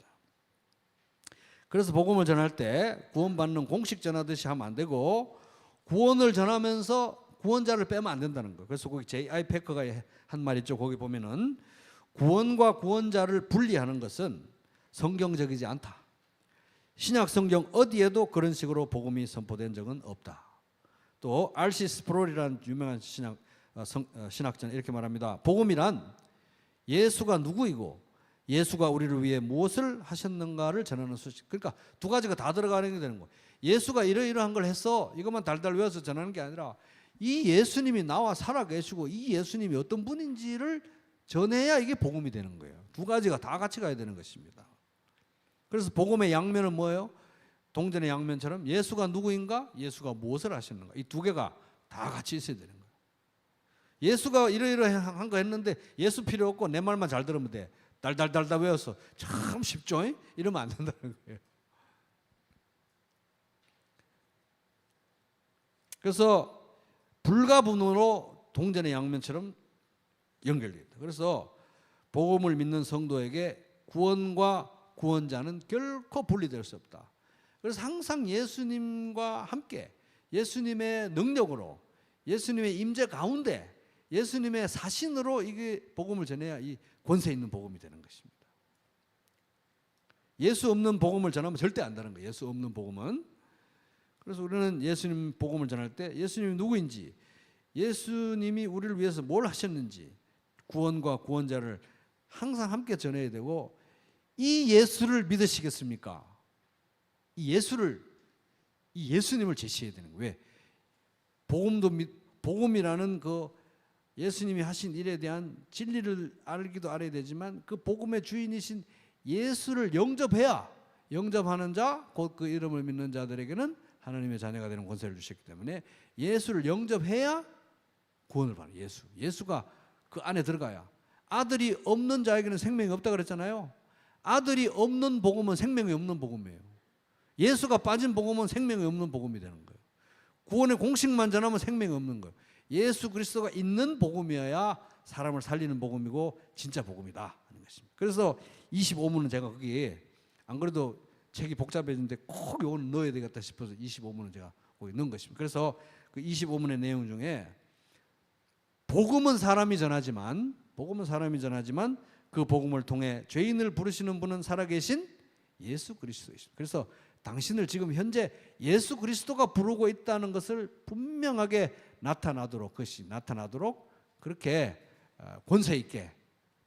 그래서 복음을 전할 때 구원받는 공식 전하듯이 하면 안 되고, 구원을 전하면서 구원자를 빼면 안 된다는 거예요. 그래서 거기 J.I. 패커가 한 말 있죠. 거기 보면은 구원과 구원자를 분리하는 것은 성경적이지 않다. 신약 성경 어디에도 그런 식으로 복음이 선포된 적은 없다. 또 R.C. 스프롤이라는 유명한 신학자는 이렇게 말합니다. 복음이란 예수가 누구이고 예수가 우리를 위해 무엇을 하셨는가를 전하는 수식. 그러니까 두 가지가 다 들어가는 게 되는 거예요. 예수가 이러이러한 걸 했어, 이것만 달달 외워서 전하는 게 아니라, 이 예수님이 나와 살아계시고 이 예수님이 어떤 분인지를 전해야 이게 복음이 되는 거예요. 두 가지가 다 같이 가야 되는 것입니다. 그래서 복음의 양면은 뭐예요? 동전의 양면처럼 예수가 누구인가, 예수가 무엇을 하셨는가, 이 두 개가 다 같이 있어야 되는 거예요. 예수가 이러이러한 거 했는데 예수 필요 없고 내 말만 잘 들으면 돼. 달달달달 외워서 참 쉽죠? 이러면 안 된다는 거예요. 그래서 불가분으로 동전의 양면처럼 연결됩니다. 그래서 복음을 믿는 성도에게 구원과 구원자는 결코 분리될 수 없다. 그래서 항상 예수님과 함께 예수님의 능력으로, 예수님의 임재 가운데 예수님의 사신으로 이게 복음을 전해야 이 권세 있는 복음이 되는 것입니다. 예수 없는 복음을 전하면 절대 안 되는 거예요. 예수 없는 복음은. 그래서 우리는 예수님 복음을 전할 때 예수님이 누구인지, 예수님이 우리를 위해서 뭘 하셨는지, 구원과 구원자를 항상 함께 전해야 되고, 이 예수를 믿으시겠습니까? 이 이 예수님을 제시해야 되는 거예요. 왜? 복음이라는 그 예수님이 하신 일에 대한 진리를 알기도 알아야 되지만 그 복음의 주인이신 예수를 영접하는 자, 곧 그 이름을 믿는 자들에게는 하나님의 자녀가 되는 권세를 주셨기 때문에 예수를 영접해야 구원을 받는 예수가 그 안에 들어가야. 아들이 없는 자에게는 생명이 없다 그랬잖아요. 아들이 없는 복음은 생명이 없는 복음이에요. 예수가 빠진 복음은 생명이 없는 복음이 되는 거예요. 구원의 공식만 전하면 생명이 없는 거예요. 예수 그리스도가 있는 복음이어야 사람을 살리는 복음이고 진짜 복음이다 하는 것입니다. 그래서 25문은 제가 거기에 안 그래도 책이 복잡해졌는데 꼭 이건 넣어야 되겠다 싶어서 25문은 제가 거기 넣은 것입니다. 그래서 그 25문의 내용 중에 복음은 사람이 전하지만 그 복음을 통해 죄인을 부르시는 분은 살아계신 예수 그리스도이십니다. 그래서 당신을 지금 현재 예수 그리스도가 부르고 있다는 것을 분명하게 나타나도록 그렇게 권세 있게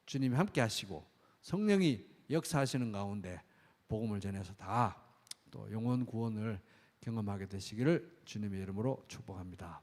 주님이 함께 하시고 성령이 역사하시는 가운데 복음을 전해서 다 또 영혼 구원을 경험하게 되시기를 주님의 이름으로 축복합니다.